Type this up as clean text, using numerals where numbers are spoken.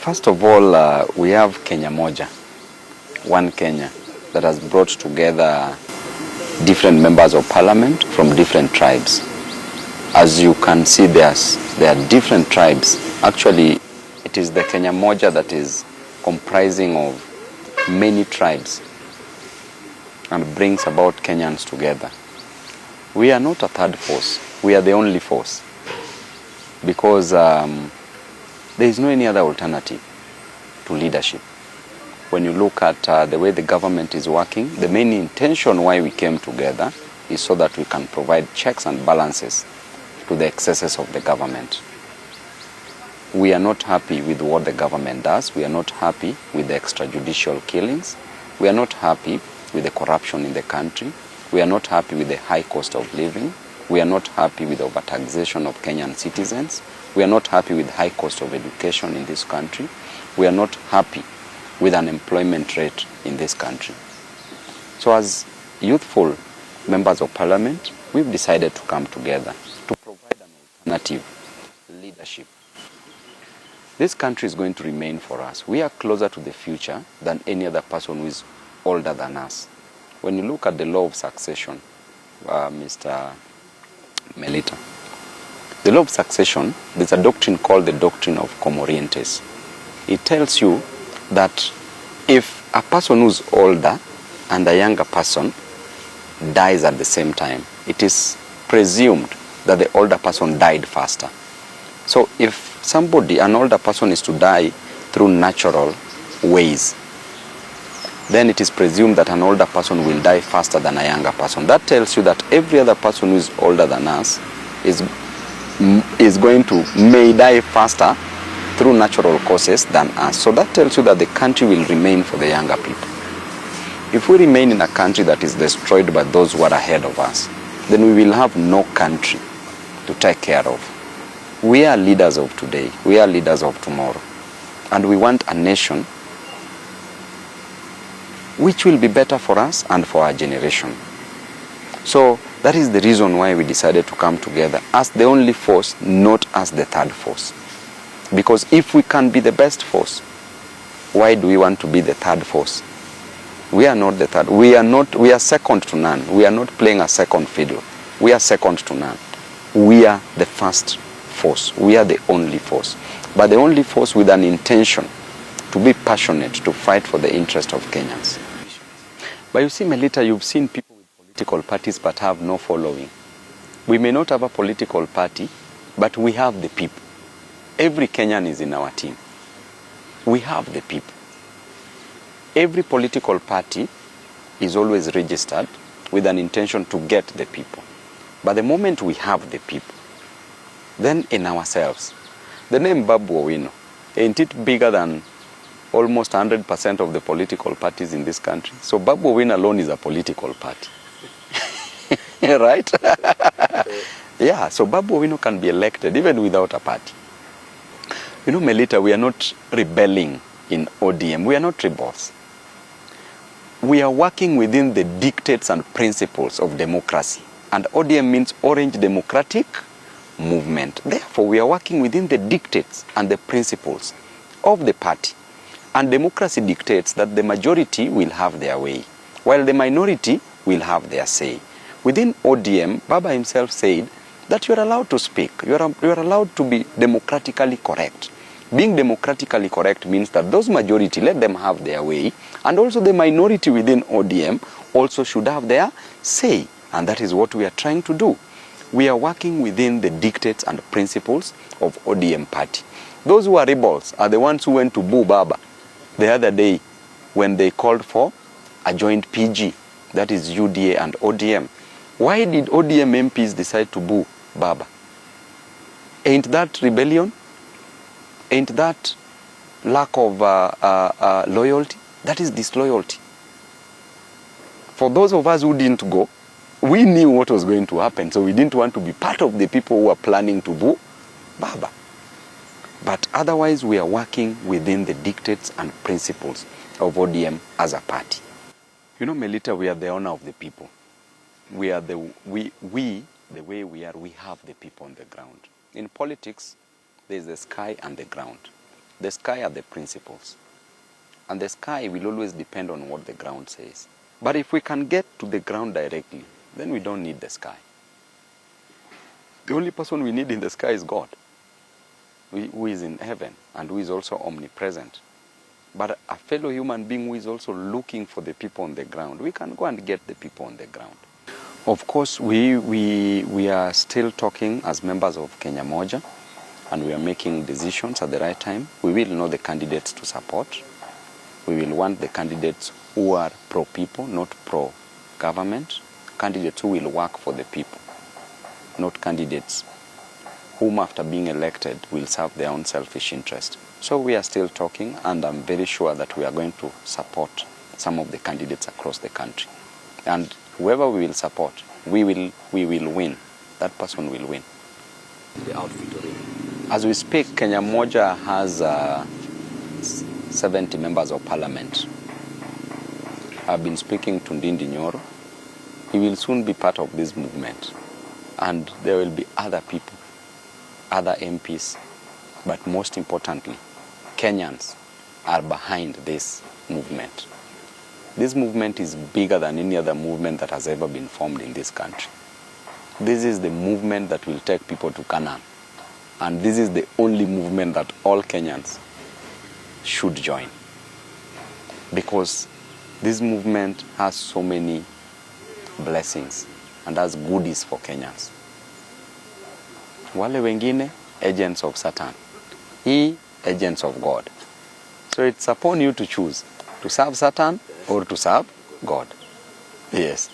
First of all, we have Kenya Moja, one Kenya, that has brought together different members of parliament from different tribes. As you can see, there are different tribes. Actually, it is the Kenya Moja that is comprising of many tribes and brings about Kenyans together. We are not a third force. We are the only force, because there is no any other alternative to leadership. When you look at the way the government is working, the main intention why we came together is so that we can provide checks and balances to the excesses of the government. We are not happy with what the government does. We are not happy with the extrajudicial killings. We are not happy with the corruption in the country. We are not happy with the high cost of living. We are not happy with the overtaxation of Kenyan citizens. We are not happy with the high cost of education in this country. We are not happy with unemployment rate in this country. So as youthful members of parliament, we've decided to come together to provide an alternative leadership. This country is going to remain for us. We are closer to the future than any other person who is older than us. When you look at the law of succession, Mr. Melita, the law of succession, there's a doctrine called the doctrine of Comorientes. It tells you that if a person who's older and a younger person dies at the same time, it is presumed that the older person died faster. So if an older person is to die through natural ways, then it is presumed that an older person will die faster than a younger person. That tells you that every other person who is older than us may die faster through natural causes than us. So that tells you that the country will remain for the younger people. If we remain in a country that is destroyed by those who are ahead of us, then we will have no country to take care of. We are leaders of today. We are leaders of tomorrow. And we want a nation which will be better for us and for our generation. So that is the reason why we decided to come together as the only force, not as the third force. Because if we can be the best force, why do we want to be the third force? We are not the third. We are second to none. We are not playing a second fiddle. We are second to none. We are the first force. We are the only force. But the only force with an intention to be passionate, to fight for the interest of Kenyans. But you see, Melita, you've seen people with political parties but have no following. We may not have a political party, but we have the people. Every Kenyan is in our team. We have the people. Every political party is always registered with an intention to get the people. But the moment we have the people, then in ourselves, the name Babu Owino, ain't it bigger than almost 100% of the political parties in this country? So Babu Owino alone is a political party. Right? Yeah, so Babu Owino can be elected even without a party. You know, Melita, we are not rebelling in ODM. We are not rebels. We are working within the dictates and principles of democracy. And ODM means Orange Democratic Movement. Therefore, we are working within the dictates and the principles of the party. And democracy dictates that the majority will have their way, while the minority will have their say. Within ODM, Baba himself said that you are allowed to speak. You are allowed to be democratically correct. Being democratically correct means that those majority, let them have their way, and also the minority within ODM also should have their say. And that is what we are trying to do. We are working within the dictates and principles of ODM party. Those who are rebels are the ones who went to boo Baba the other day when they called for a joint PG, that is UDA and ODM. Why did ODM MPs decide to boo Baba? Ain't that rebellion? Ain't that lack of loyalty? That is disloyalty. For those of us who didn't go, we knew what was going to happen, so we didn't want to be part of the people who were planning to boo Baba. But otherwise, we are working within the dictates and principles of ODM as a party. You know, Melita, we are the honor of the people. We are the way we are, we have the people on the ground. In politics, there is the sky and the ground. The sky are the principles. And the sky will always depend on what the ground says. But if we can get to the ground directly, then we don't need the sky. The only person we need in the sky is God, who is in heaven and who is also omnipresent. But a fellow human being who is also looking for the people on the ground, we can go and get the people on the ground. Of course, we are still talking as members of Kenya Moja, and we are making decisions at the right time. We will know the candidates to support. We will want the candidates who are pro-people, not pro-government. Candidates who will work for the people, not candidates whom after being elected will serve their own selfish interest. So we are still talking, and I'm very sure that we are going to support some of the candidates across the country. And whoever we will support, we will win. That person will win. The outfit already. As we speak, Kenya Moja has 70 members of parliament. I've been speaking to Ndindi Nyoro. He will soon be part of this movement. And there will be other people, other MPs, but most importantly, Kenyans are behind this movement. This movement is bigger than any other movement that has ever been formed in this country. This is the movement that will take people to Canaan. And this is the only movement that all Kenyans should join. Because this movement has so many blessings and has goodies for Kenyans. Wale wengine, agents of Satan. Agents of God. So it's upon you to choose to serve Satan or to serve God. Yes.